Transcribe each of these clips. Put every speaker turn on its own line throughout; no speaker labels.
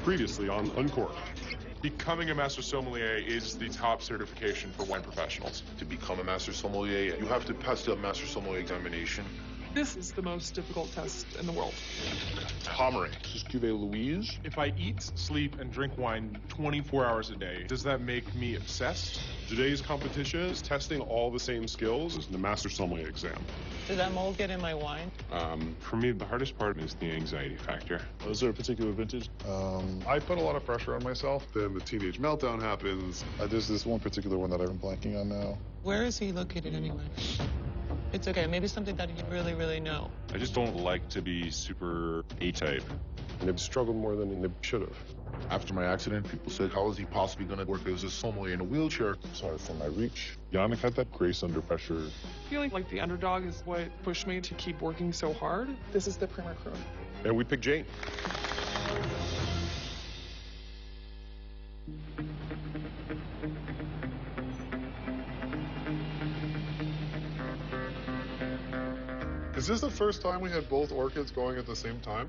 Previously on UNCORKED.
Becoming a master sommelier is the top certification for wine professionals.
To become a master sommelier, you have to pass the master sommelier examination.
This is the most difficult test in the world.
Pomeray.
This is Cuvée Louise.
If I eat, sleep, and drink wine 24 hours a day, does that make me obsessed?
Today's competition is testing all the same skills as the master sommelier exam.
Did that mold get in my wine?
For me, the hardest part is the anxiety factor.
Is there a particular vintage?
I put a lot of pressure on myself. Then the teenage meltdown happens.
There's this one particular one that I'm blanking on now.
Where is he located anyway? It's okay, maybe something that you really know.
I just don't like to be super A-type.
And they've struggled more than they should have.
After my accident, people said, how is he possibly going to work as a sommelier in a wheelchair?
Sorry for my reach.
Yannick had that grace under pressure.
Feeling like the underdog is what pushed me to keep working so hard. This is the Premier Crew.
And we picked Jane.
Is this the first time we had both orchids going at the same time?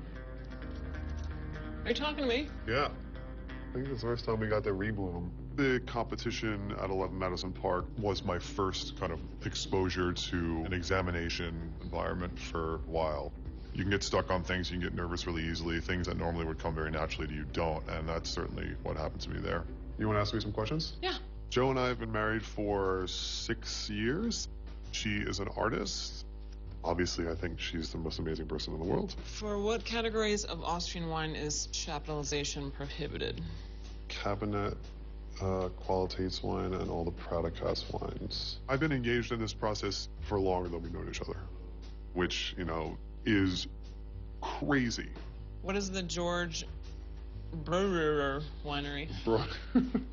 Are you talking to me?
Yeah. I think it's the first time we got the rebloom. The competition at 11 Madison Park was my first kind of exposure to an examination environment for a while. You can get stuck on things, you can get nervous really easily. Things that normally would come very naturally to you don't, and that's certainly what happened to me there. You want to ask me some questions?
Yeah.
Joe and I have been married for 6 years. She is an artist. Obviously, I think she's the most amazing person in the world.
For what categories of Austrian wine is chaptalization prohibited?
Cabinet, Qualitäts wine, and all the Pradikas wines. I've been engaged in this process for longer than we've known each other, which, you know, is crazy.
What is the George Breuer winery?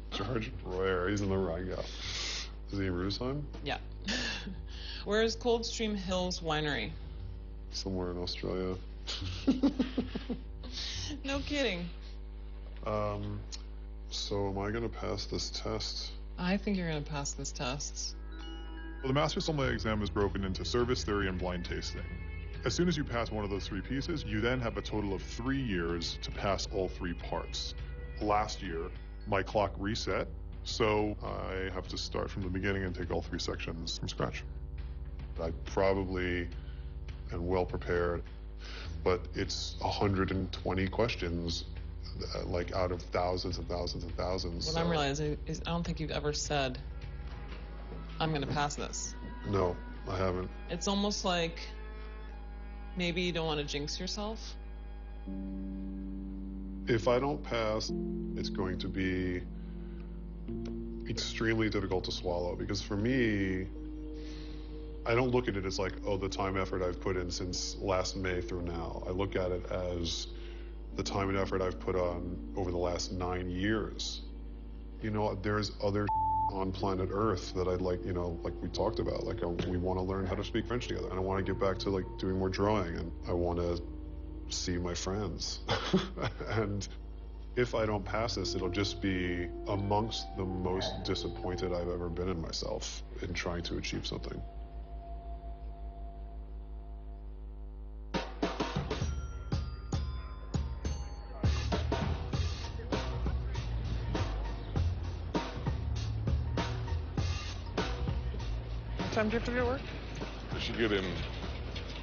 George Breuer, he's in the Rheingau. Is he in Rusheim?
Yeah. Where is Coldstream Hills Winery?
Somewhere in Australia.
No kidding.
So am I going to pass this test?
I think you're going to pass this test.
Well, the Master Sommelier exam is broken into service theory and blind tasting. As soon as you pass one of those three pieces, you then have a total of 3 years to pass all 3 parts. Last year, my clock reset, so I have to start from the beginning and take all 3 sections from scratch. I probably am well prepared, but it's 120 questions, like out of thousands and thousands and thousands.
What I'm realizing is I don't think you've ever said, I'm going to pass this.
No, I haven't.
It's almost like maybe you don't want to jinx yourself.
If I don't pass, it's going to be extremely difficult to swallow, because for me, I don't look at it as like, oh, the time effort I've put in since last May through now. I look at it as the time and effort I've put on over the last 9 years. You know, there's other on planet Earth that I'd like, you know, like we talked about, like we want to learn how to speak French together. And I want to get back to like doing more drawing, and I want to see my friends. And if I don't pass this, it'll just be amongst the most disappointed I've ever been in myself in trying to achieve something.
Time do you have to be at work?
I should get in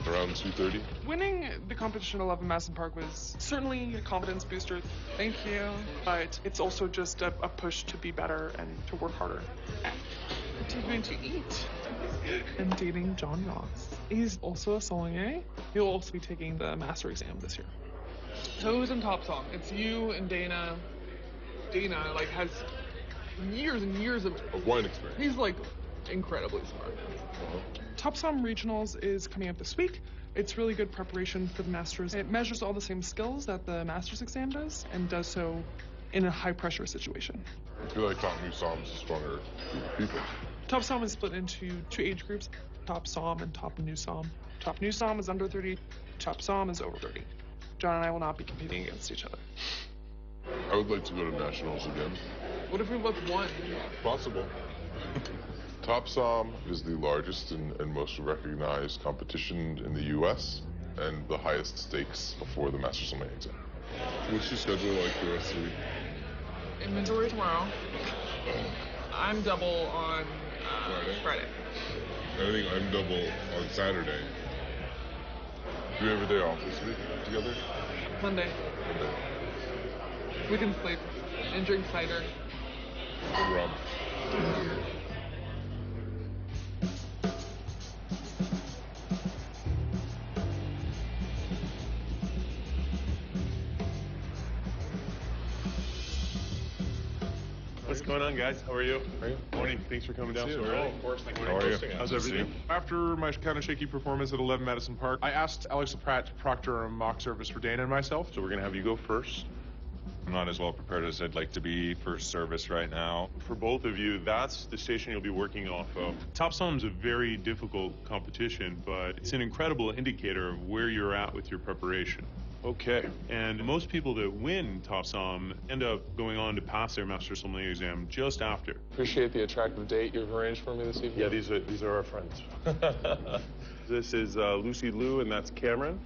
around 2:30.
Winning the competition at 11 Madison Park was certainly a confidence booster. Thank you. But it's also just a push to be better and to work harder. What are you going to eat? I'm dating John Ross. He's also a sommelier. He'll also be taking the master exam this year. So who's in TopSomm? It's you and Dana. Dana, like, has years and years of
Wine experience.
He's, like, incredibly smart. TopSomm Regionals is coming up this week. It's really good preparation for the Masters. It measures all the same skills that the Masters exam does, and does so in a high-pressure situation.
I feel like Top New Somm is a stronger group of people.
TopSomm is split into 2 age groups, TopSomm and Top New Somm. Top New Somm is under 30, TopSomm is over 30. John and I will not be competing against each other.
I would like to go to nationals again.
What if we both won?
Possible. TopSomm is the largest and most recognized competition in the U.S. and the highest stakes before the Master Sommelier exam. What's your schedule like the rest of the week?
Inventory tomorrow. I'm double on Friday.
I think I'm double on Saturday. Do we have a day off this week together?
Monday. We can sleep and drink cider.
And rum.
What's going on, guys? How are you? Morning. Thanks for coming down so early.
Of course. Thank you.
How are you?
How's everything?
After my kind of shaky performance at 11 Madison Park, I asked Alex Pratt to proctor a mock service for Dana and myself.
So we're gonna have you go first.
I'm not as well prepared as I'd like to be for service right now.
For both of you, that's the station you'll be working off of. TopSomm is a very difficult competition, but it's an incredible indicator of where you're at with your preparation. Okay. And most people that win TopSomm end up going on to pass their Master Sommelier exam just after.
Appreciate the attractive date you've arranged for me this evening.
Yeah, these are our friends. This is Lucy Liu, and that's Cameron.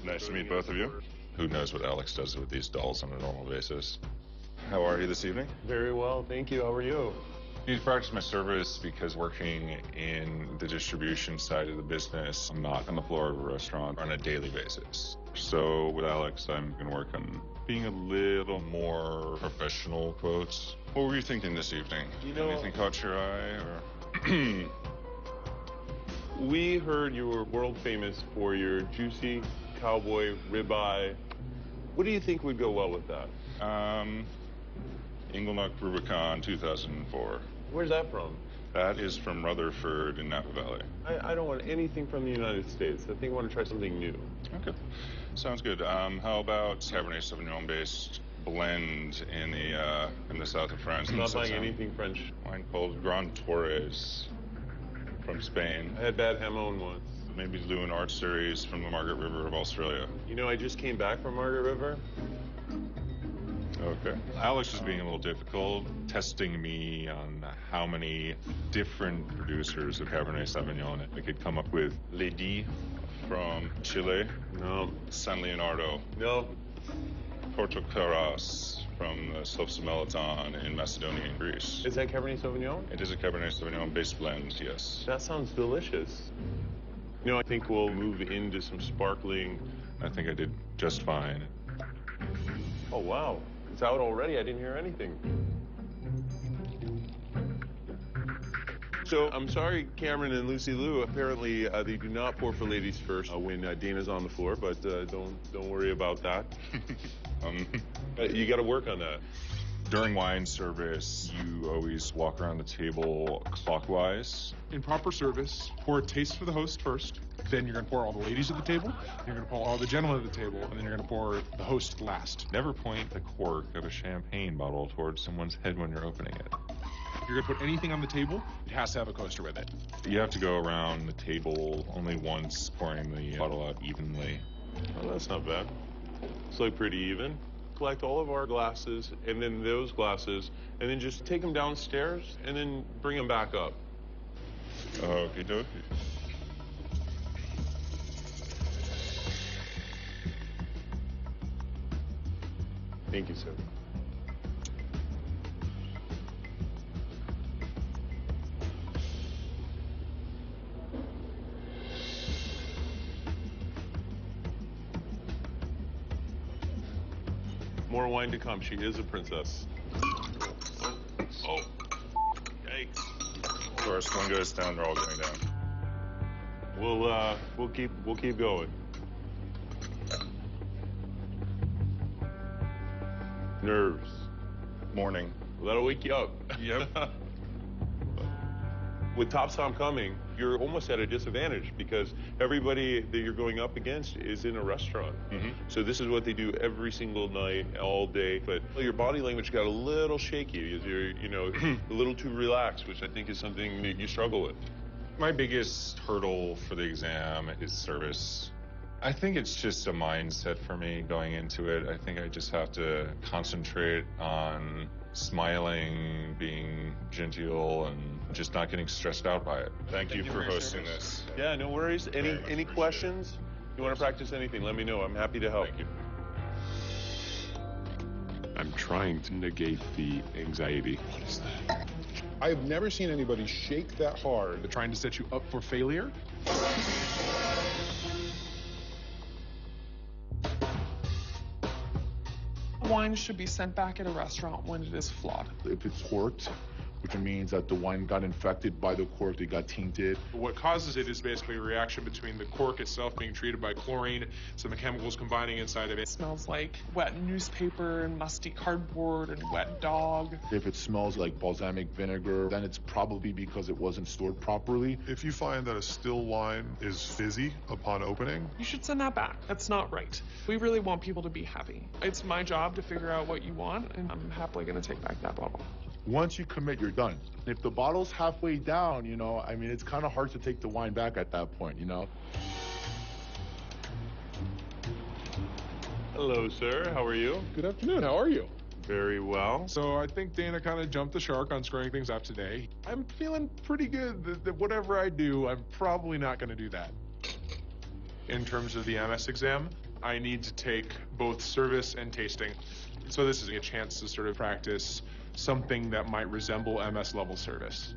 Nice to meet both of you. Who knows what Alex does with these dolls on a normal basis? How are you this evening?
Very well, thank you. How are you?
I need to practice my service because working in the distribution side of the business, I'm not on the floor of a restaurant on a daily basis. So with Alex, I'm going to work on being a little more professional, quotes. What were you thinking this evening?
You know,
anything caught your eye? Or
we heard you were world famous for your juicy cowboy ribeye. What do you think would go well with that?
Inglenook Rubicon 2004.
Where's that from?
That is from Rutherford in Napa Valley.
I don't want anything from the United States. I think I want to try something new.
Okay, sounds good. How about Cabernet Sauvignon based blend in the south of France?
I'm not buying anything French.
Wine called Grand Torres from Spain.
I had Bad Hamon once.
Maybe Lewin Art Series from the Margaret River of Australia.
You know, I just came back from Margaret River.
Okay. Alex is being a little difficult, testing me on how many different producers of Cabernet Sauvignon I could come up with. Lady from Chile.
No.
San Leonardo.
No.
Porto Carras from the Slopes-Melaton in Macedonia and Greece.
Is that Cabernet Sauvignon?
It is a Cabernet Sauvignon based blend, yes.
That sounds delicious. You know, I think we'll move into some sparkling.
I think I did just fine.
Oh, wow. It's out already. I didn't hear anything. So I'm sorry, Cameron and Lucy Liu. Apparently, they do not pour for ladies first when Dana's on the floor, but don't worry about that. You got to work on that.
During wine service, you always walk around the table clockwise.
In proper service, pour a taste for the host first. Then you're going to pour all the ladies at the table. You're going to pour all the gentlemen at the table. And then you're going to pour the host last.
Never point the cork of a champagne bottle towards someone's head when you're opening it.
If you're going to put anything on the table, it has to have a coaster with it.
You have to go around the table only once, pouring the bottle out evenly.
Oh, that's not bad. It's like pretty even. Collect all of our glasses and then those glasses and then just take them downstairs and then bring them back up.
Okie dokie.
Thank you, sir. More wine to come. She is a princess. Oh. Yikes.
Of course, one goes down, they're all going down.
We'll keep going. Nerves.
Morning.
Well, that'll wake you up.
Yep.
With TopSomm coming, you're almost at a disadvantage because everybody that you're going up against is in a restaurant.
Mm-hmm.
So this is what they do every single night, all day. But your body language got a little shaky. You're, a little too relaxed, which I think is something that you struggle with.
My biggest hurdle for the exam is service. I think it's just a mindset for me going into it. I think I just have to concentrate on smiling, being genteel, and just not getting stressed out by it. Thank you for hosting this.
Yeah, no worries. Any questions? You want to practice anything, let me know. I'm happy to help.
Thank you.
trying to negate the anxiety. What is that?
I've never seen anybody shake that hard.
They're trying to set you up for failure.
Wine should be sent back at a restaurant when it is flawed.
If it's corked, which means that the wine got infected by the cork, it got tainted.
What causes it is basically a reaction between the cork itself being treated by chlorine, some chemicals combining inside of it.
It smells like wet newspaper and musty cardboard and wet dog.
If it smells like balsamic vinegar, then it's probably because it wasn't stored properly.
If you find that a still wine is fizzy upon opening,
You should send that back. That's not right. We really want people to be happy. It's my job to figure out what you want, and I'm happily going to take back that bottle.
Once you commit, you're done. If the bottle's halfway down, I mean, it's kind of hard to take the wine back at that point,
Hello, sir. How are you?
Good afternoon. How are you?
Very well.
So I think Dana kind of jumped the shark on screwing things up today. I'm feeling pretty good that whatever I do, I'm probably not going to do that. In terms of the MS exam, I need to take both service and tasting. So this is a chance to sort of practice something that might resemble MS level service.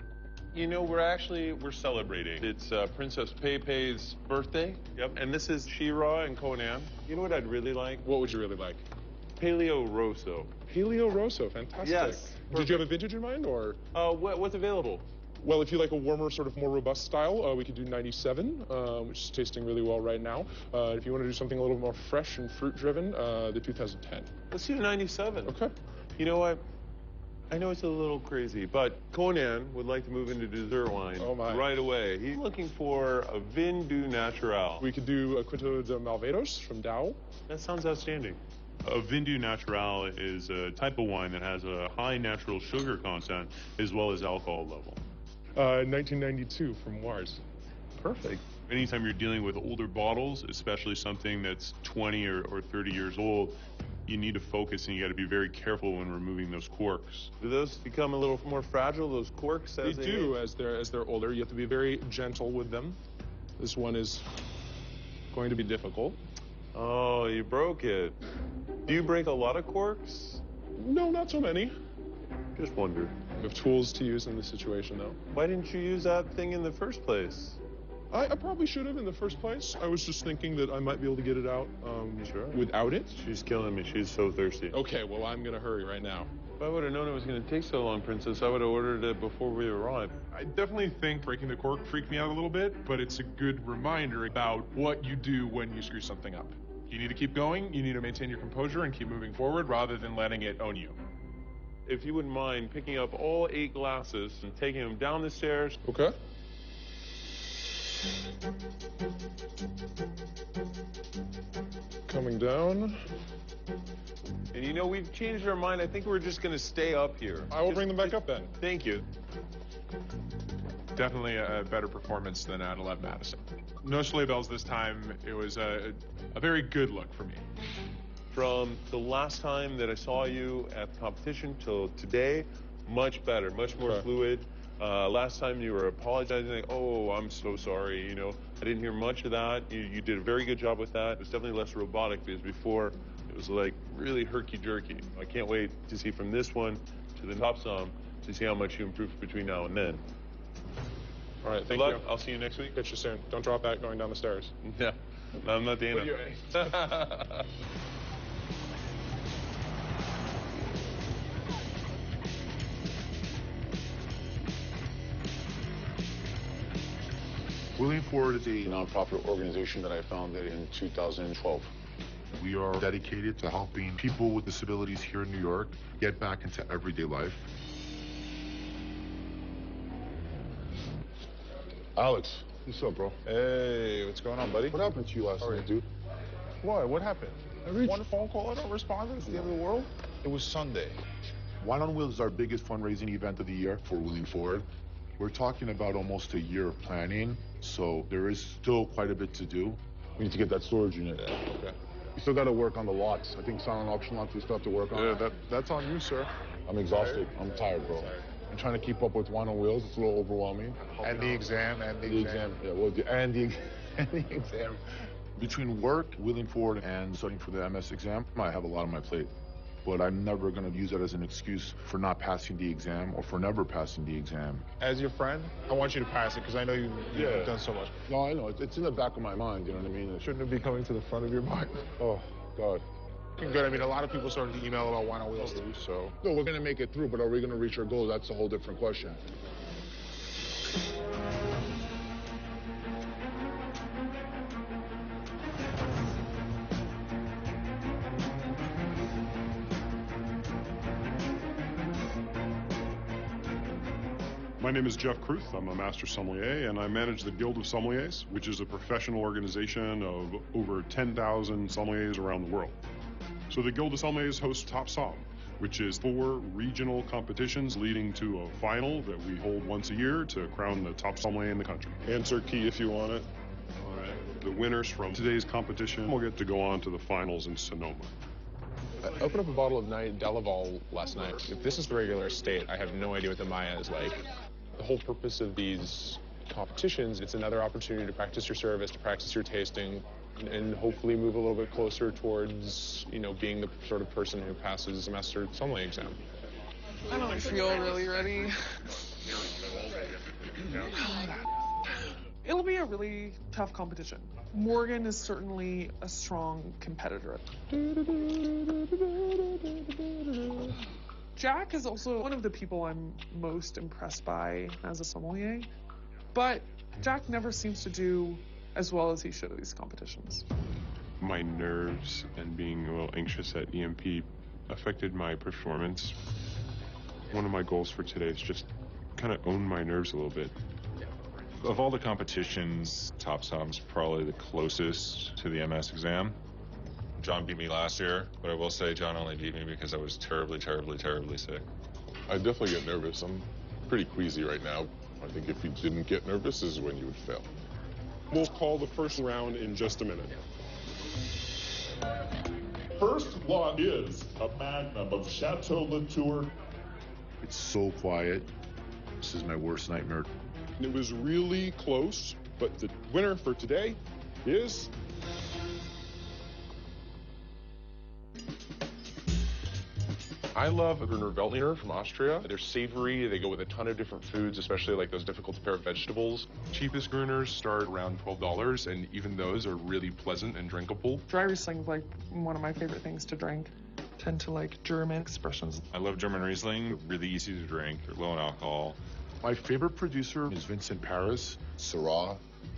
You know, we're celebrating. It's Princess Pepe's birthday. Yep. And this is She-Ra and Conan. You know what I'd really like?
What would you really like?
Paleo Rosso.
Paleo Rosso, fantastic.
Yes.
Did you have a vintage in mind, or?
What's available?
Well, if you like a warmer, sort of more robust style, we could do 97, which is tasting really well right now. If you want to do something a little more fresh and fruit-driven, the 2010.
Let's do 97.
Okay.
You know what? I know it's a little crazy, but Conan would like to move into dessert wine right away. He's looking for a Vin du Natural.
We could do a Quinto de Malvados from Dow.
That sounds outstanding. A Vin du Natural is a type of wine that has a high natural sugar content as well as alcohol level.
1992 from Wars.
Perfect. Anytime you're dealing with older bottles, especially something that's 20 or 30 years old, you need to focus and you got to be very careful when removing those corks. Do those become a little more fragile, those corks?
They do as they're older. You have to be very gentle with them. This one is going to be difficult.
Oh, you broke it. Do you break a lot of corks?
No, not so many.
Just wondered.
We have tools to use in this situation, though.
Why didn't you use that thing in the first place?
I probably should have in the first place. I was just thinking that I might be able to get it out without it.
She's killing me. She's so thirsty.
Okay, well, I'm going to hurry right now.
If I would have known it was going to take so long, Princess, I would have ordered it before we arrived.
I definitely think breaking the cork freaked me out a little bit, but it's a good reminder about what you do when you screw something up. You need to keep going, you need to maintain your composure and keep moving forward rather than letting it own you.
If you wouldn't mind picking up all 8 glasses and taking them down the stairs.
Okay. Coming down.
And you know, we've changed our mind. I think we're just going to stay up here.
I will bring them back up then.
Thank you.
Definitely a better performance than at 11 Madison. No sleigh bells this time. It was a very good look for me.
From the last time that I saw you at the competition till today, much better, much more fluid. Last time you were apologizing, like, oh, I'm so sorry, you know. I didn't hear much of that. You did a very good job with that. It was definitely less robotic because before it was like really herky-jerky. I can't wait to see from this one to the TopSomm to see how much you improved between now and then.
All right, thank
Good
you.
luck. I'll see you next week.
Catch you soon. Don't drop that going down the stairs.
Yeah, I'm not Dana.
What are you
Willing Forward is a nonprofit organization that I founded in 2012. We are dedicated to helping people with disabilities here in New York get back into everyday life. Alex, what's up, bro?
Hey, what's going on, buddy?
What happened to you last night, dude?
What? What happened? One phone call, I don't respond. It's the end of the world. It was Sunday.
Wine on Wheels is our biggest fundraising event of the year for Willing Forward. We're talking about almost a year of planning, so there is still quite a bit to do.
We need to get that storage unit in. Okay. We still got to work on the lots. I think silent auction lots we still have to work on.
Yeah, that's on you, sir.
I'm exhausted. I'm tired, bro. I'm trying to keep up with Wine on Wheels. It's a little overwhelming.
And the exam.
Yeah, well, and the exam.
Between work, Willing Forward, and studying for the MS exam, I have a lot on my plate.
but I'm never going to use that as an excuse for not passing the exam or for never passing the exam.
As your friend, I want you to pass it because I know you've done so much.
No, I know. It's in the back of my mind, you know what I mean?
Shouldn't it be coming to the front of your mind?
Oh, God.
Good. I mean, a lot of people started to email about wine on wheels too, so.
No, we're going to make it through, but are we going to reach our goal? That's a whole different question.
My name is Jeff Kruth. I'm a master sommelier, and I manage the Guild of Sommeliers, which is a professional organization of over 10,000 sommeliers around the world. So the Guild of Sommeliers hosts TopSomm, which is 4 regional competitions leading to a final that we hold once a year to crown the top sommelier in the country.
Answer key if you want it.
All right. The winners from today's competition will get to go on to the finals in Sonoma.
I opened up a bottle of Delaval last night. If this is the regular state, I have no idea what the Maya is like. The whole purpose of these competitions, it's another opportunity to practice your service, to practice your tasting, and hopefully move a little bit closer towards, being the sort of person who passes a master sommelier exam.
I don't feel really ready. It'll be a really tough competition. Morgan is certainly a strong competitor. Jack is also one of the people I'm most impressed by as a sommelier, but Jack never seems to do as well as he should at these competitions.
My nerves and being a little anxious at EMP affected my performance. One of my goals for today is just kind of own my nerves a little bit.
Of all the competitions, TopSomm's probably the closest to the MS exam. John beat me last year, but I will say John only beat me because I was terribly, terribly, terribly sick.
I definitely get nervous. I'm pretty queasy right now. I think if you didn't get nervous is when you would fail.
We'll call the first round in just a minute.
First lot is a magnum of Chateau Latour.
It's so quiet. This is my worst nightmare.
It was really close, but the winner for today is...
I love Gruner Veltliner from Austria. They're savory. They go with a ton of different foods, especially like those difficult to pair vegetables.
Cheapest Gruners start around $12, and even those are really pleasant and drinkable.
Dry Riesling is like one of my favorite things to drink. Tend to like German expressions.
I love German Riesling. Really easy to drink. They're low in alcohol.
My favorite producer is Vincent Paris. Syrah.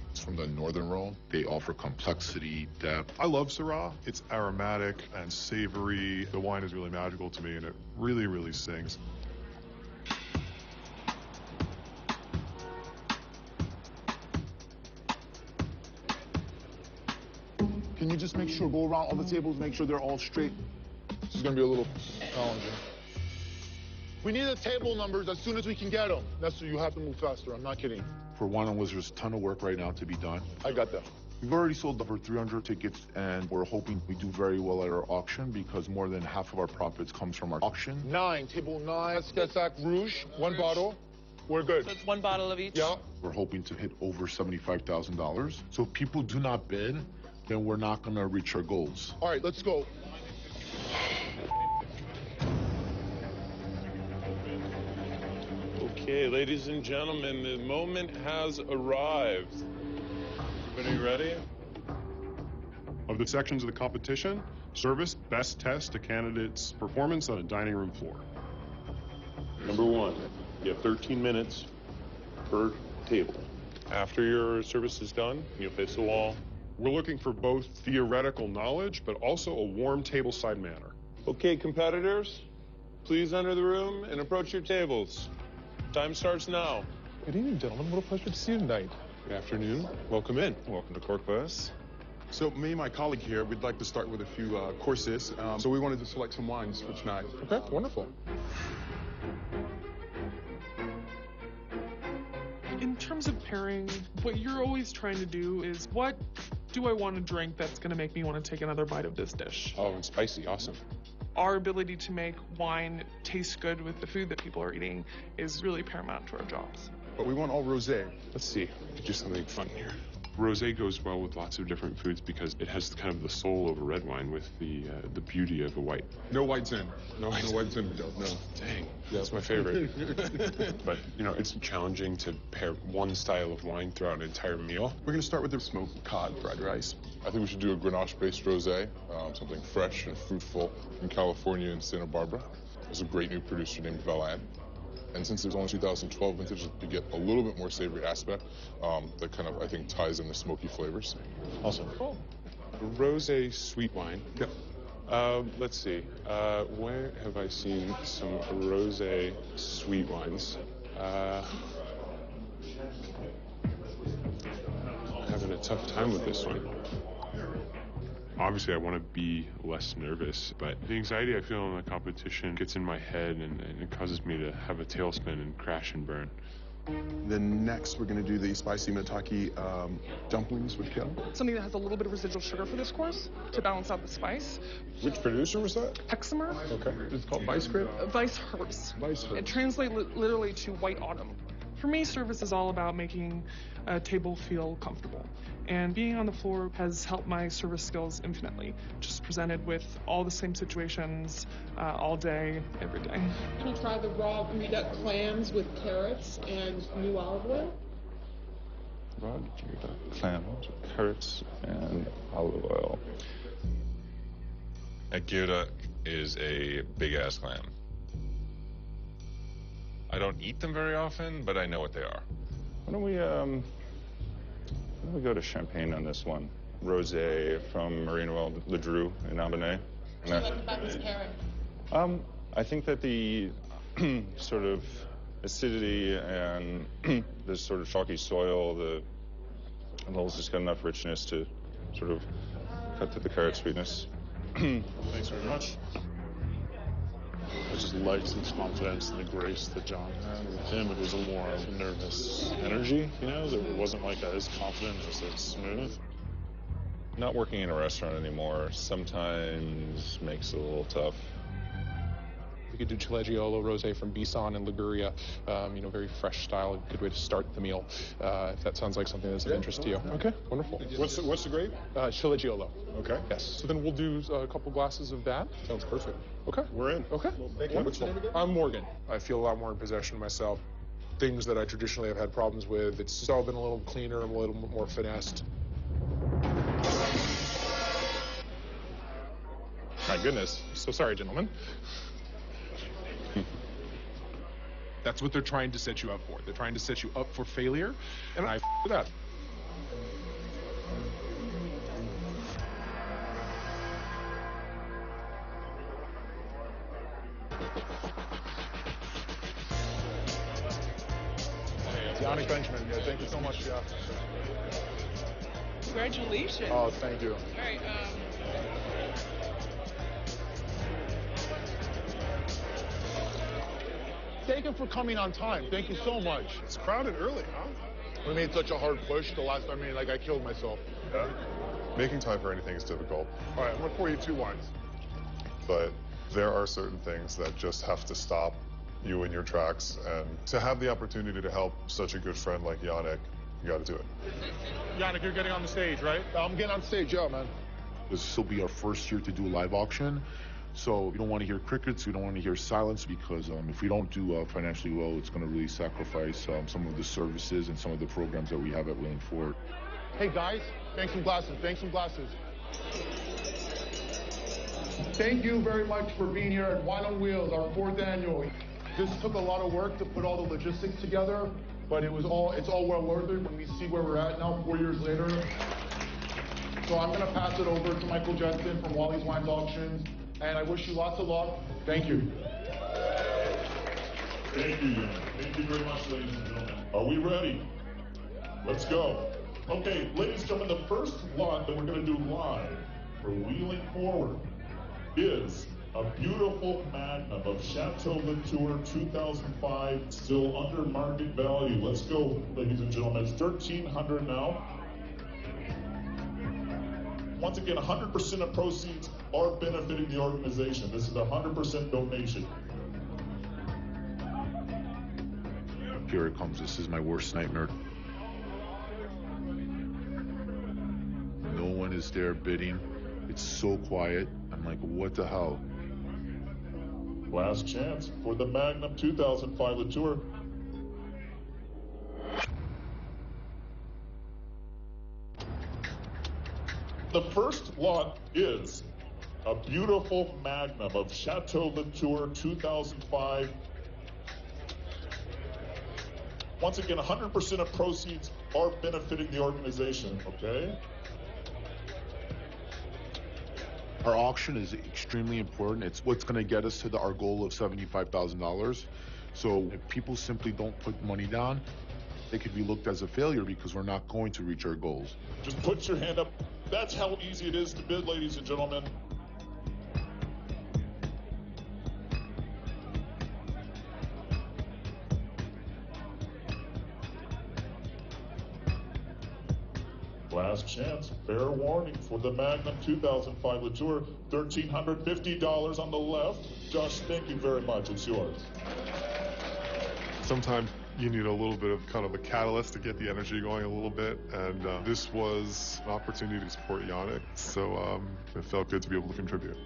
It's from the Northern Rhone. They offer complexity, depth.
I love Syrah. It's aromatic and savory. The wine is really magical to me, and it really, really sings.
Can you just make sure, go around all the tables, make sure they're all straight?
This is going to be a little challenging.
We need the table numbers as soon as we can get them. That's so you have to move faster. I'm not kidding. For Wine on Wizards, a ton of work right now to be done.
I got that.
We've already sold over 300 tickets, and we're hoping we do very well at our auction because more than half of our profits comes from our auction. 9, table 9, Sketsac Rouge, 1 bottle. We're good.
So it's 1 bottle of each?
Yeah. We're hoping to hit over $75,000. So if people do not bid, then we're not going to reach our goals. All right, let's go.
Okay, ladies and gentlemen, the moment has arrived. Everybody ready?
Of the sections of the competition, service best test a candidate's performance on a dining room floor.
Number 1, you have 13 minutes per table. After your service is done, you'll face the wall.
We're looking for both theoretical knowledge, but also a warm tableside manner.
Okay, competitors, please enter the room and approach your tables. Time starts now.
Good evening, gentlemen. What a pleasure to see you tonight.
Good afternoon. Welcome in.
Welcome to Corkbus.
So me and my colleague here, we'd like to start with a few courses. So we wanted to select some wines for tonight.
Okay, wonderful.
In terms of pairing, what you're always trying to do is, what do I want to drink that's going to make me want to take another bite of this dish?
Oh, and spicy. Awesome.
Our ability to make wine taste good with the food that people are eating is really paramount to our jobs.
But we want all rosé.
Let's see. We could do something fun here.
Rosé goes well with lots of different foods because it has kind of the soul of a red wine with the beauty of a white.
No whites in. No whites in, Miguel. No.
Dang, that's my favorite. But, you know, it's challenging to pair one style of wine throughout an entire meal.
We're going to start with the smoked cod fried rice.
I think we should do a Grenache-based rosé, something fresh and fruitful from California and Santa Barbara. There's a great new producer named Valan. And since it's only 2012 vintage, you get a little bit more savory aspect that kind of, I think, ties in the smoky flavors.
Awesome. Cool. Rosé sweet wine.
Yep.
Let's see. Where have I seen some rosé sweet wines? Having a tough time with this one. Obviously, I want to be less nervous, but the anxiety I feel in the competition gets in my head and it causes me to have a tailspin and crash and burn.
Then next, we're going to do the spicy maitake dumplings with kale.
Something that has a little bit of residual sugar for this course to balance out the spice.
Which producer was that?
Hexamer.
Okay. It's called Vice Grip?
Vice Herbs.
Vice Herbs.
It translates literally to white autumn. For me, service is all about making a table feel comfortable. And being on the floor has helped my service skills infinitely. Just presented with all the same situations all day, every day.
Can you try the raw geoduck clams with carrots and new olive oil?
Raw geoduck clams with carrots and olive oil. A geoduck is a big-ass clam. I don't eat them very often, but I know what they are. Why don't we go to Champagne on this one? Rosé from Marino Ledru in Albany.
What do you like about this pairing?
I think that the sort of acidity and this sort of chalky soil, the levels just got enough richness to sort of cut through the carrot sweetness.
Thanks very much. I just liked his confidence and the grace that John had with him. It was a more nervous energy, you know? It wasn't like as confident, it was like smooth.
Not working in a restaurant anymore sometimes makes it a little tough.
We could do Ciliegio Rosé from Bison and Liguria, very fresh style, good way to start the meal, if that sounds like something that's of interest to you. Okay, wonderful.
What's the grape?
Ciliegio.
Okay.
Yes. So then we'll do a couple glasses of that.
Sounds perfect.
Okay.
We're in.
Okay.
Well, thank you.
Wonderful.
What's your name again?
I'm Morgan. I feel a lot more in possession of myself. Things that I traditionally have had problems with, it's all been a little cleaner, a little more finessed.
My goodness. So sorry, gentlemen. That's what they're trying to set you up for. They're trying to set you up for failure, and I f***ed up.
Yannick Benjamin, thank you so much. Yeah.
Congratulations.
Oh, thank you.
All right.
Thank you for coming on time. Thank you so much.
It's crowded early, huh?
We made such a hard push the last time, I killed myself.
Yeah. Making time for anything is difficult.
All right, I'm going to pour you 2 wines.
But there are certain things that just have to stop you in your tracks. And to have the opportunity to help such a good friend like Yannick, you got to do it.
Yannick, you're getting on the stage, right?
I'm getting on stage, yeah, man.
This will be our first year to do a live auction. So we don't want to hear crickets, we don't want to hear silence, because if we don't do financially well, it's going to really sacrifice some of the services and some of the programs that we have at Wheeling Ford.
Hey, guys, thanks some glasses. Thank you very much for being here at Wine on Wheels, our 4th annual. This took a lot of work to put all the logistics together, but it's all well worth it when we see where we're at now, 4 years later. So I'm going to pass it over to Michael Jetson from Wally's Wines Auctions. And I wish you lots of luck. Thank you.
Thank you. Thank you very much, ladies and gentlemen. Are we ready? Let's go. Okay, ladies and gentlemen, the first lot that we're going to do live for Wheeling Forward is a beautiful magnum of Chateau Latour 2005, still under market value. Let's go, ladies and gentlemen. It's $1,300 now. Once again, 100% of proceeds are benefiting the organization. This is a 100% donation.
Here it comes. This is my worst nightmare. is there bidding. It's so quiet. I'm like, what the hell?
Last chance for the Magnum 2005 Latour. The first lot is a beautiful Magnum of Chateau Latour 2005. Once again, 100% of proceeds are benefiting the organization, okay?
Our auction is extremely important. It's what's going to get us to our goal of $75,000. So if people simply don't put money down, they could be looked as a failure because we're not going to reach our goals.
Just put your hand up. That's how easy it is to bid, ladies and gentlemen. Last chance, fair warning for the Magnum 2005 Latour, $1,350 on the left. Josh, thank you very much. It's yours.
Sometimes you need a little bit of kind of a catalyst to get the energy going a little bit, and this was an opportunity to support Yannick, so it felt good to be able to contribute.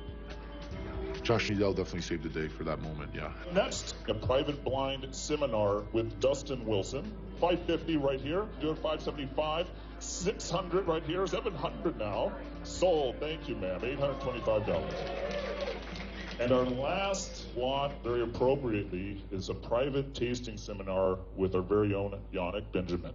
Josh Needell definitely saved the day for that moment, yeah.
Next, a private blind seminar with Dustin Wilson. $550 right here, do it $575. $600 right here, $700 now. Sold, thank you, ma'am, $825. And our last lot, very appropriately, is a private tasting seminar with our very own Yannick Benjamin.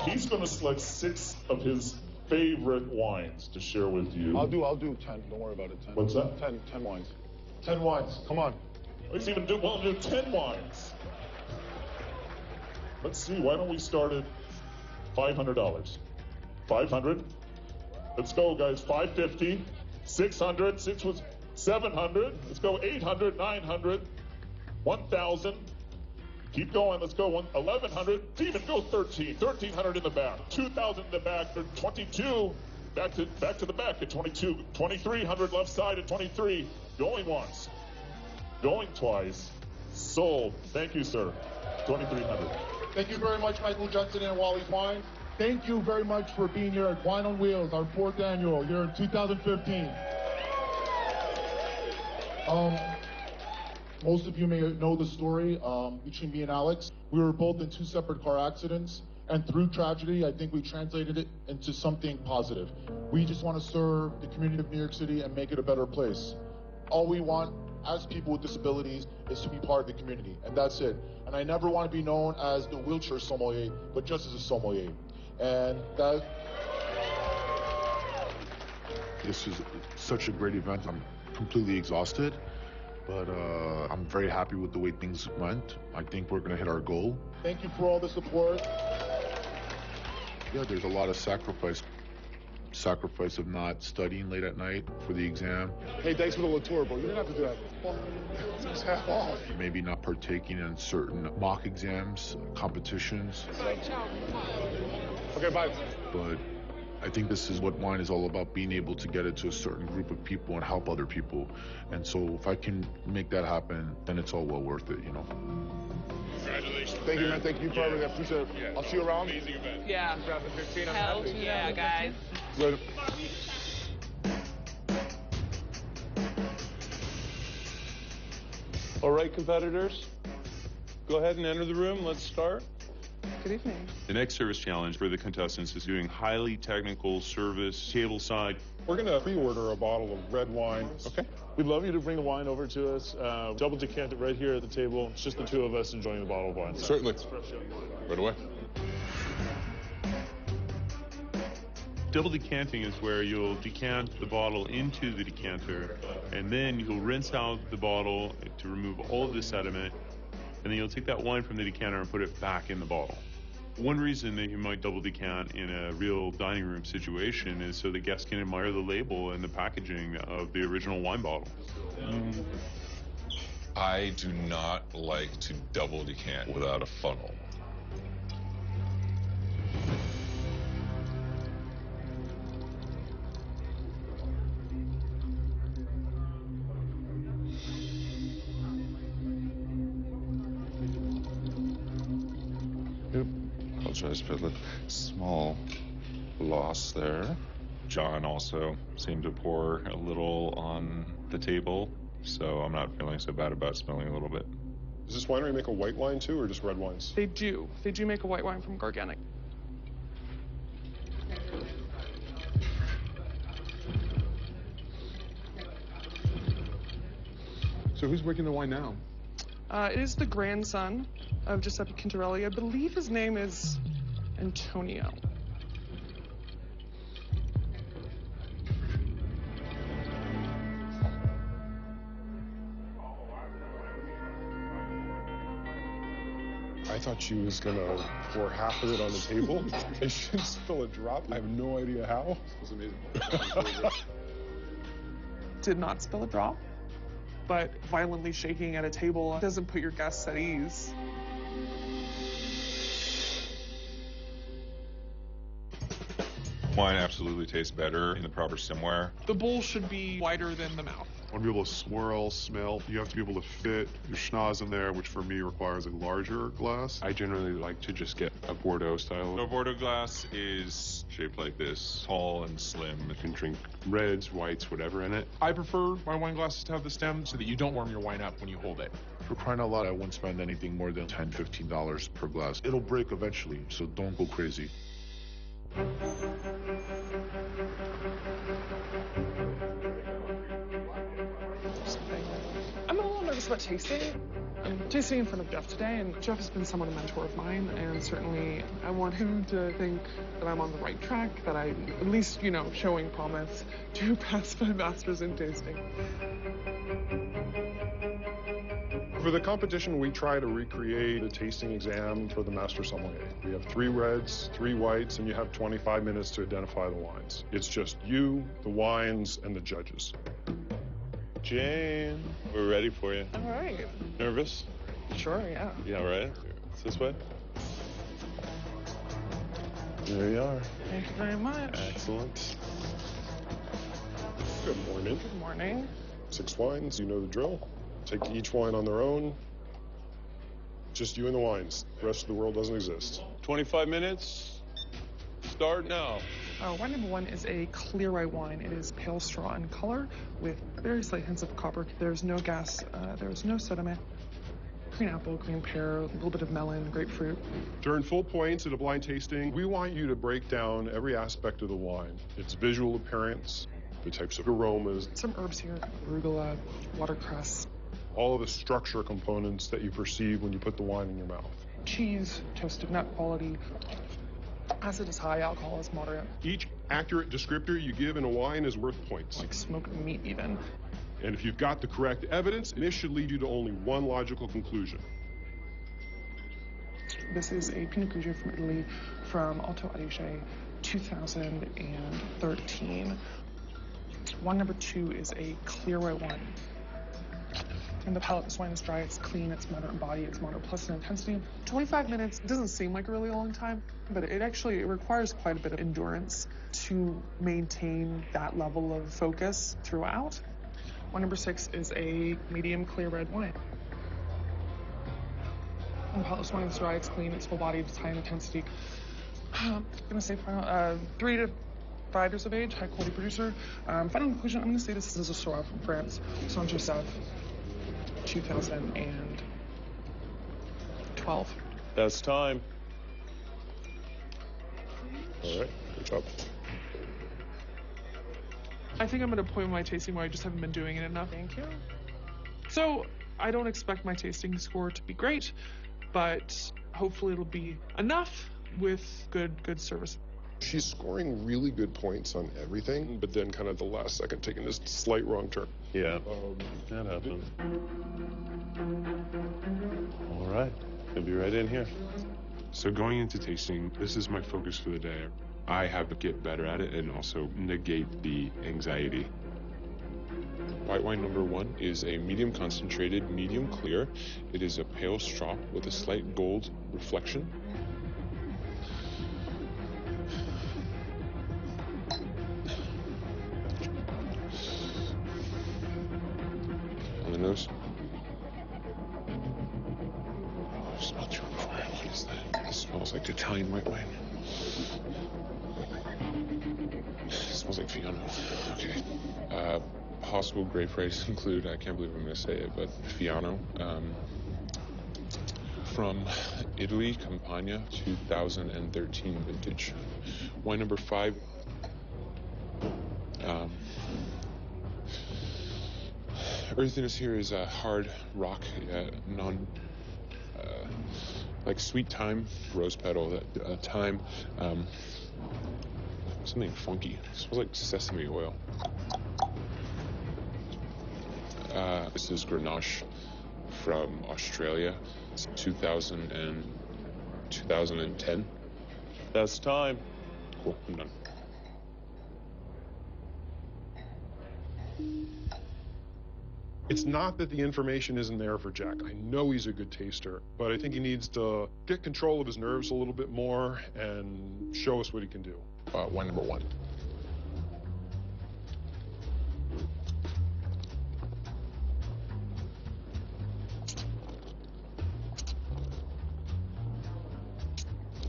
He's going to select 6 of his favorite wines to share with you.
I'll do 10. Don't worry about it. 10.
What's that?
10 wines. 10 wines. Come on.
Let's even do 10 wines. Let's see. Why don't we start at $500? 500. Let's go, guys. 550. 600. 6 was 700. Let's go 800, 900, 1,000. Keep going. Let's go 1,100. Demon, go 13. 1,300 in the back. 2,000 in the back. 22. Back to the back at 22. 2,300 left side at 23. Going once. Going twice. Sold. Thank you, sir. 2,300.
Thank you very much, Michael Johnson and Wally's Wines. Thank you very much for being here at Wine on Wheels, our 4th annual here in 2015. Most of you may know the story between me and Alex. We were both in 2 separate car accidents, and through tragedy, I think we translated it into something positive. We just want to serve the community of New York City and make it a better place. All we want as people with disabilities is to be part of the community, and that's it. And I never want to be known as the wheelchair sommelier, but just as a sommelier. And that...
This is such a great event. I'm completely exhausted, but I'm very happy with the way things went. I think we're going to hit our goal.
Thank you for all the support.
Yeah, there's a lot of sacrifice of not studying late at night for the exam.
Hey, thanks for the Latour, bro. You didn't have to do that. It's half off.
Maybe not partaking in certain mock exams, competitions.
Okay, bye.
But I think this is what wine is all about, being able to get it to a certain group of people and help other people. And so if I can make that happen, then it's all well worth it, you know.
Congratulations.
Thank you, man. Thank you for everything. I appreciate it.
Yeah.
I'll see you around.
Amazing event.
Yeah. Hell yeah, guys.
Later.
All right, competitors, go ahead and enter the room. Let's start.
Good evening.
The next service challenge for the contestants is doing highly technical service tableside.
We're going to pre-order a bottle of red wine. Okay. We'd love you to bring the wine over to us. Double decant it right here at the table. It's just the 2 of us enjoying the bottle of wine.
Certainly. Right away.
Double decanting is where you'll decant the bottle into the decanter, and then you'll rinse out the bottle to remove all of the sediment, and then you'll take that wine from the decanter and put it back in the bottle. One reason that you might double decant in a real dining room situation is so the guests can admire the label and the packaging of the original wine bottle.
I do not like to double decant without a funnel. Apologize for the small loss there. John also seemed to pour a little on the table, so I'm not feeling so bad about spilling a little bit.
Does this winery make a white wine too, or just red wines?
They do. They do make a white wine from organic.
So who's making the wine now?
It is the grandson of Giuseppe Quintarelli. I believe his name is Antonio.
I thought she was gonna pour half of it on the table. I shouldn't spill a drop. I have no idea how.
It was amazing.
Did not spill a drop, but violently shaking at a table doesn't put your guests at ease.
Wine absolutely tastes better in the proper stemware.
The bowl should be wider than the mouth.
I want to be able to swirl, smell. You have to be able to fit your schnoz in there, which for me requires a larger glass.
I generally like to just get a Bordeaux style.
The Bordeaux glass is shaped like this, tall and slim.
You can drink reds, whites, whatever in it. I prefer my wine glasses to have the stem so that you don't warm your wine up when you hold it.
For crying out loud, I wouldn't spend anything more than $10, $15 per glass. It'll break eventually, so don't go crazy.
I'm a little nervous about tasting. I'm tasting in front of Jeff today, and Jeff has been somewhat a mentor of mine, and certainly I want him to think that I'm on the right track, that I'm at least, showing promise to pass my master's in tasting.
For the competition, we try to recreate the tasting exam for the Master Sommelier. We have 3 reds, 3 whites, and you have 25 minutes to identify the wines. It's just you, the wines, and the judges.
Jane, we're ready for you.
All right.
Nervous?
Sure, yeah.
Yeah, right? It's this way. There you are.
Thank you very much.
Excellent.
Good morning.
Good morning.
6 wines, you know the drill. Take each wine on their own. Just you and the wines. The rest of the world doesn't exist.
25 minutes. Start now.
Wine number 1 is a clear white wine. It is pale straw in color with very slight hints of copper. There's no gas. There's no sediment. Green apple, green pear, a little bit of melon, grapefruit.
During full points at a blind tasting, we want you to break down every aspect of the wine. Its visual appearance, the types of aromas.
Some herbs here, arugula, watercress.
All of the structure components that you perceive when you put the wine in your mouth.
Cheese, toasted nut quality. Acid is high, alcohol is moderate.
Each accurate descriptor you give in a wine is worth points.
Like smoked meat even.
And if you've got the correct evidence, this should lead you to only one logical conclusion.
This is a Pinot Grigio from Italy from Alto Adige, 2013. Wine number 2 is a clear white wine. In the palate, this wine is dry, it's clean, it's moderate in body, it's moderate plus in intensity. 25 minutes doesn't seem like a really long time, but it requires quite a bit of endurance to maintain that level of focus throughout. Wine number 6 is a medium clear red wine. In the palate, this wine is dry, it's clean, it's full-bodied, it's high in intensity. I'm gonna say final, 3 to 5 years of age, high-quality producer. Final conclusion, I'm gonna say this is a Syrah from France, Saint Joseph. 2012.
That's time.
All right, good job.
I think I'm at a point in my tasting where I just haven't been doing it enough. Thank you. So I don't expect my tasting score to be great, but hopefully it'll be enough with good service.
She's scoring really good points on everything, but then kind of the last second taking this slight wrong turn.
Yeah, that happens. All right, you'll be right in here.
So going into tasting, this is my focus for the day. I have to get better at it and also negate the anxiety. White wine number 1 is a medium concentrated, medium clear. It is a pale straw with a slight gold reflection. On the nose. I've smelled you before. What is that? It smells like Italian white wine.
Smells like Fiona. Okay. Possible grape varieties include, I can't believe I'm going to say it, but Fiano. From Italy, Campania, 2013 vintage. Wine number 5. Earthiness here is hard rock, like sweet thyme, rose petal, thyme, something funky. It smells like sesame oil. This is Grenache from Australia. It's 2010.
That's time.
Cool, I'm done.
It's not that the information isn't there for Jack. I know he's a good taster, but I think he needs to get control of his nerves a little bit more and show us what he can do.
Wine number 1.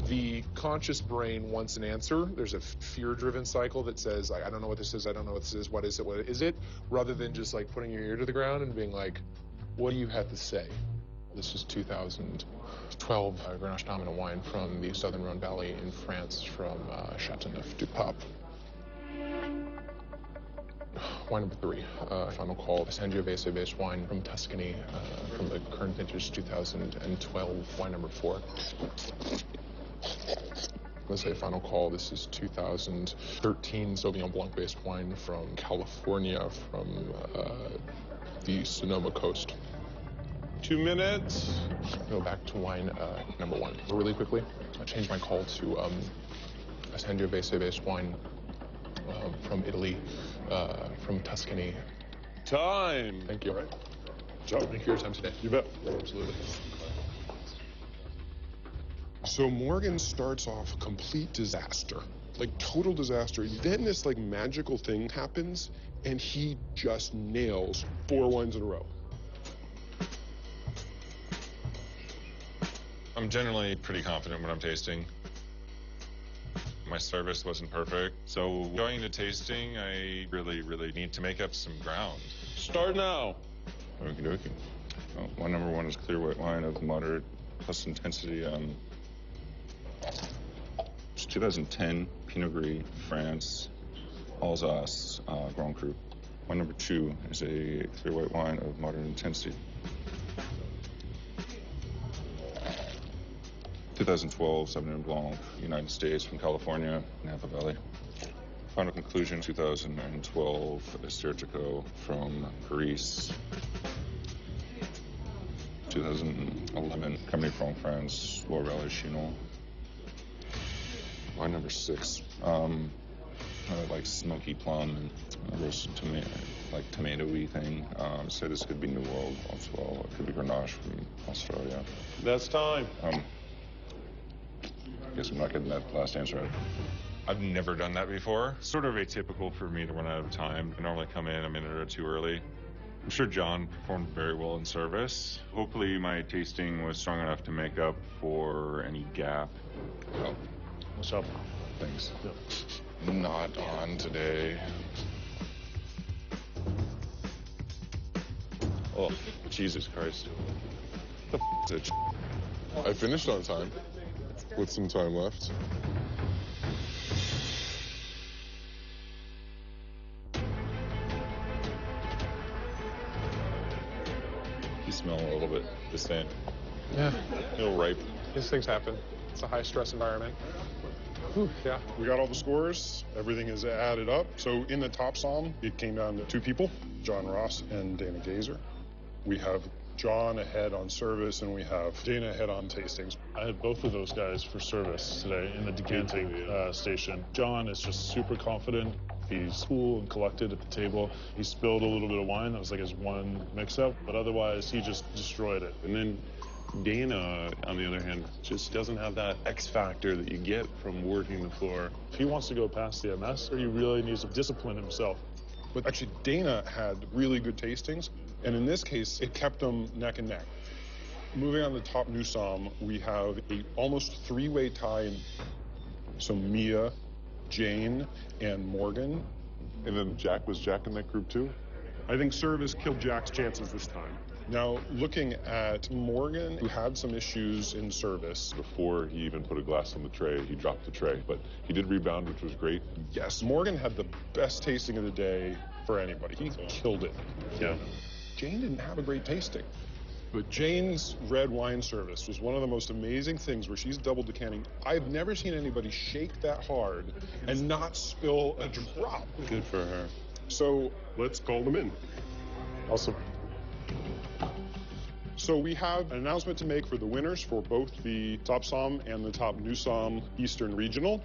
The conscious brain wants an answer. There's a fear-driven cycle that says, I don't know what this is, I don't know what this is, what is it, rather than just like putting your ear to the ground and being like, what do you have to say? This is 2012 Grenache dominant wine from the Southern Rhone Valley in France from Châteauneuf-du-Pape. Wine number 3, final call, Sangiovese-based wine from Tuscany, from the current vintage 2012, wine number 4. Let's say final call, this is 2013 Sauvignon Blanc-based wine from California, from the Sonoma coast.
2 minutes.
Go back to wine number 1. Really quickly, I changed my call to a Sangiovese-based wine from Italy, from Tuscany.
Time.
Thank you.
All right.
Joe, thank you for your time today.
You bet.
Absolutely.
So Morgan starts off complete disaster, like total disaster. Then this like magical thing happens and he just nails 4 wines in a row.
I'm generally pretty confident when I'm tasting. My service wasn't perfect, so going into tasting, I really need to make up some ground.
Start now.
Okie dokie. Well, wine number 1 is clear white wine of moderate plus intensity. It's 2010 Pinot Gris, France, Alsace, Grand Cru. Wine number 2 is a clear white wine of moderate intensity. 2012 Sauvignon Blanc, United States, from California, Napa Valley. Final conclusion, 2012 Estertico from Greece. 2011 Cabernet Franc, France, Loire Valley, Chinon. Wine number 6, like smoky plum and roasted tomato, like tomatoey thing. So this could be New World as well. It could be Grenache from Australia.
That's time.
Guess I'm not getting that last answer right.
I've never done that before. Sort of atypical for me to run out of time. I normally come in a minute or 2 early. I'm sure John performed very well in service. Hopefully my tasting was strong enough to make up for any gap.
Well,
What's up?
thanks.
Yep.
Not on today.
Oh, Jesus Christ. What the f is it?
I finished on time, with some time left.
You smell a little bit the same.
Yeah,
A little ripe.
these things happen. It's a high-stress environment. Whew, yeah.
We got all the scores. Everything is added up. So in the TopSomm, it came down to 2 people, John Ross and Dana Gazer. We have John ahead on service, and we have Dana ahead on tastings.
I had both of those guys for service today in the decanting station. John is just super confident. He's cool and collected at the table. He spilled a little bit of wine. That was like his one mix-up, but otherwise he just destroyed it.
And then Dana, on the other hand, just doesn't have that X factor that you get from working the floor.
If he wants to go past the MS, he really needs to discipline himself.
But actually, Dana had really good tastings, and in this case, it kept them neck and neck. Moving on to the top TopSomm, we have a almost 3-way tie. So Mia,
Jane and Morgan.
And then was Jack in that group too?
I think service killed Jack's chances this time.
Now, looking at Morgan, who had some issues in service.
Before he even put a glass on the tray, he dropped the tray, but he did rebound, which was great.
Yes, Morgan had the best tasting of the day for anybody. He killed it.
Yeah.
Jane didn't have a great tasting. But Jane's red wine service was one of the most amazing things where she's double decanting. I've never seen anybody shake that hard and not spill a drop.
Good for her.
So
let's call them in.
Awesome. So we have an announcement to make for the winners for both the TopSomm and the Top New Somm Eastern Regional.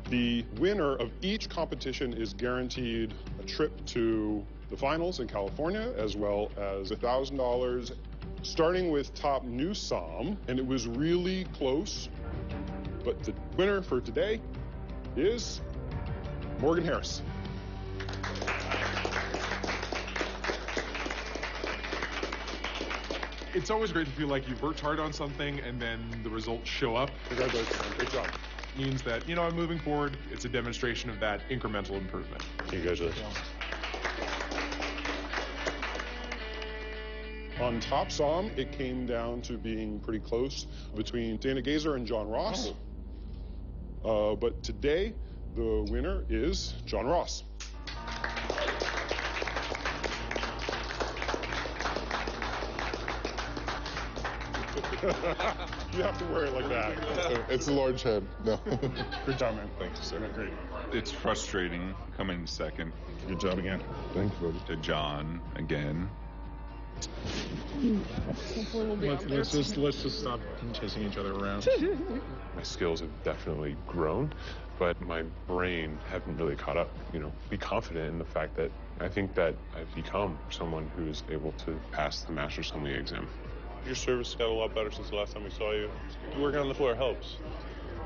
The winner of each competition is guaranteed a trip to the finals in California, as well as $1,000, starting with Top New Somm. And it was really close, but the winner for today is Morgan Harris.
It's always great to feel like you've worked hard on something and then the results show up.
Congratulations. Great job.
Means that, I'm moving forward. It's a demonstration of that incremental improvement.
Congratulations.
On TopSomm, it came down to being pretty close between Dana Gazer and John Ross. But today, the winner is John Ross. You have to wear it like that.
It's a large head. No.
Good job, man.
Thank you, sir.
Great.
It's frustrating coming second.
Good job again. Thank you.
To John again.
Let's just stop chasing each other around.
My skills have definitely grown, but my brain hadn't really caught up. Be confident in the fact that I think that I've become someone who is able to pass the Master Sommelier exam.
Your service got a lot better since the last time we saw you. Working on the floor helps.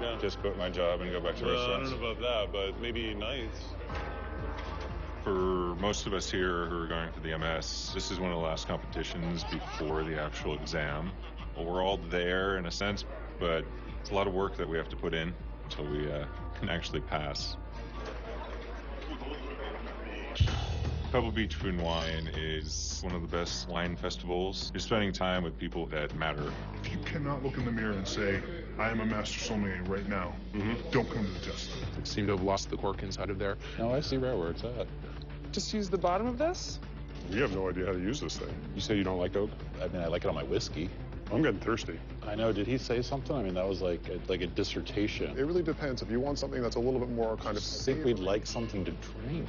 Yeah.
Just quit my job and go back to
I
restaurants.
don't know about that, but maybe nights.
For most of us here who are going for the MS, this is one of the last competitions before the actual exam. Well, we're all there in a sense, but it's a lot of work that we have to put in until we can actually pass. Pebble Beach Food and Wine is one of the best wine festivals. You're spending time with people that matter.
If you cannot look in the mirror and say, I am a master sommelier right now, don't come to the test.
I seem to have lost the cork inside of there.
No, I see where it's at.
Just use the bottom of this?
We have no idea how to use this thing.
You say you don't like oak?
I mean, I like it on my whiskey.
I'm getting thirsty.
I know. Did he say something? I mean, that was like a dissertation.
It really depends. If you want something that's a little bit more kind of...
I think we'd like something to drink.